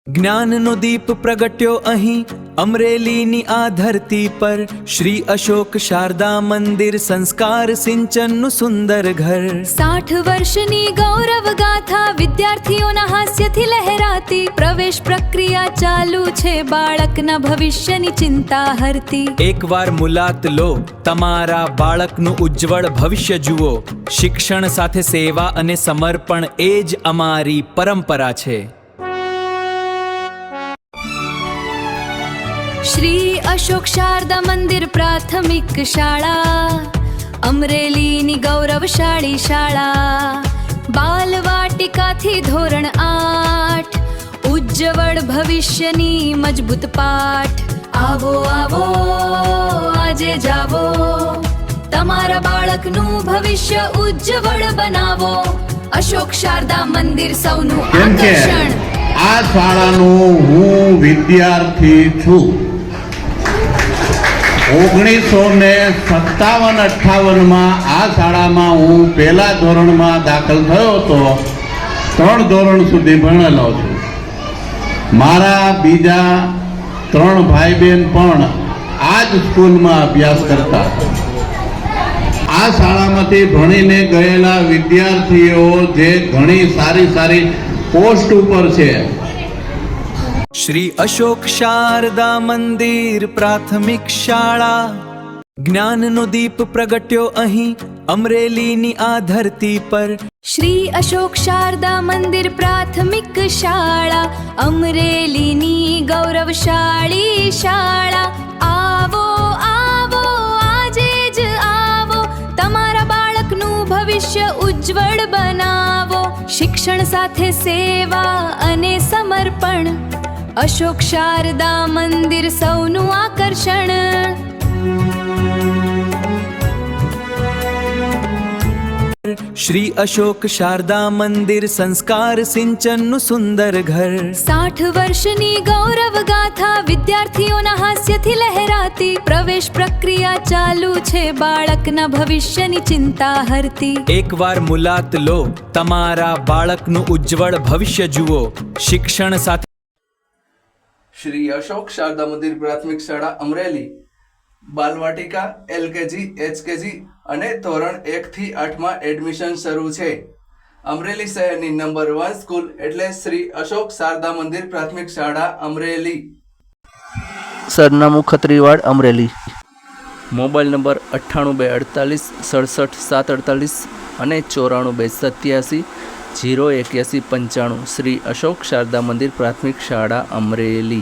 જ્ઞાનનો દીપ પ્રગટ્યો અહીં અમરેલીની આ ધરતી પર, શ્રી અશોક શારદા મંદિર સંસ્કાર સિંચનનું સુંદર ઘર। 60 વર્ષની ગૌરવ ગાથા વિદ્યાર્થીઓના હાસ્યથી લહેરાતી, પ્રવેશ પ્રક્રિયા ચાલુ છે બાળકના ભવિષ્યની ચિંતા હરતી। એકવાર મુલાત લો, તમારા બાળકનું ઉજ્જવળ ભવિષ્ય જુઓ। શિક્ષણ સાથે સેવા અને સમર્પણ એ જ અમારી પરંપરા છે। શ્રી અશોક શારદા મંદિર પ્રાથમિક શાળા, અમરેલીની ગૌરવશાળી શાળા। બાલવાટિકાથી ધોરણ 8, ઉજ્જવળ ભવિષ્યની મજબૂત પાઠ। આવો આવો આજે જાવો, તમારા બાળકનું ભવિષ્ય ઉજ્જવળ બનાવો। અશોક શારદા મંદિર સૌનું આકર્ષણ। આ શાળાનો હું વિદ્યાર્થી છું। 1957-58માં આ શાળામાં હું પહેલા ધોરણમાં દાખલ થયો હતો। 3 ધોરણ સુધી ભણેલો છું। મારા બીજા 3 ભાઈ બહેન પણ આ જ સ્કૂલમાં અભ્યાસ કરતા હતા। આ શાળામાંથી ભણીને ગયેલા વિદ્યાર્થીઓ જે ઘણી સારી પોસ્ટ ઉપર છે। શ્રી અશોક શારદા મંદિર પ્રાથમિક શાળા, જ્ઞાનનો દીપ પ્રગટ્યો અહીં અમરેલીની આ ધરતી પર। શ્રી અશોક શારદા મંદિર પ્રાથમિક શાળા, અમરેલીની ગૌરવશાળી શાળા। આવો આવો આજે જ આવો, તમારા બાળકનું ભવિષ્ય ઉજ્જવળ બનાવો। શિક્ષણ સાથે સેવા અને સમર્પણ, અશોક શારદા મંદિર સૌનું આકર્ષણ। શ્રી અશોક શારદા મંદિર સંસ્કાર સિંચનનું સુંદર ઘર। 60 વર્ષની ગૌરવ ગાથા વિદ્યાર્થીઓના હાસ્યથી લહેરાતી, પ્રવેશ પ્રક્રિયા ચાલુ છે બાળકના ભવિષ્યની ચિંતા હરતી। એકવાર મુલાત લો, તમારા બાળકનું ઉજ્જવળ ભવિષ્ય જુઓ। શિક્ષણ સાથે શ્રી અશોક શારદા મંદિર પ્રાથમિક શાળા અમરેલી, બાલવાટિકા, LKG, HKG અને ધોરણ 1 થી 8માં એડમિશન શરૂ છે। અમરેલી શહેરની નંબર 1 સ્કૂલ એટલે શ્રી અશોક શારદા મંદિર પ્રાથમિક શાળા અમરેલી। સરનામું ખત્રીવાડ અમરેલી। મોબાઈલ નંબર 98 248 67 748 અને 94 287 081 95। શ્રી અશોક શારદા મંદિર પ્રાથમિક શાળા અમરેલી।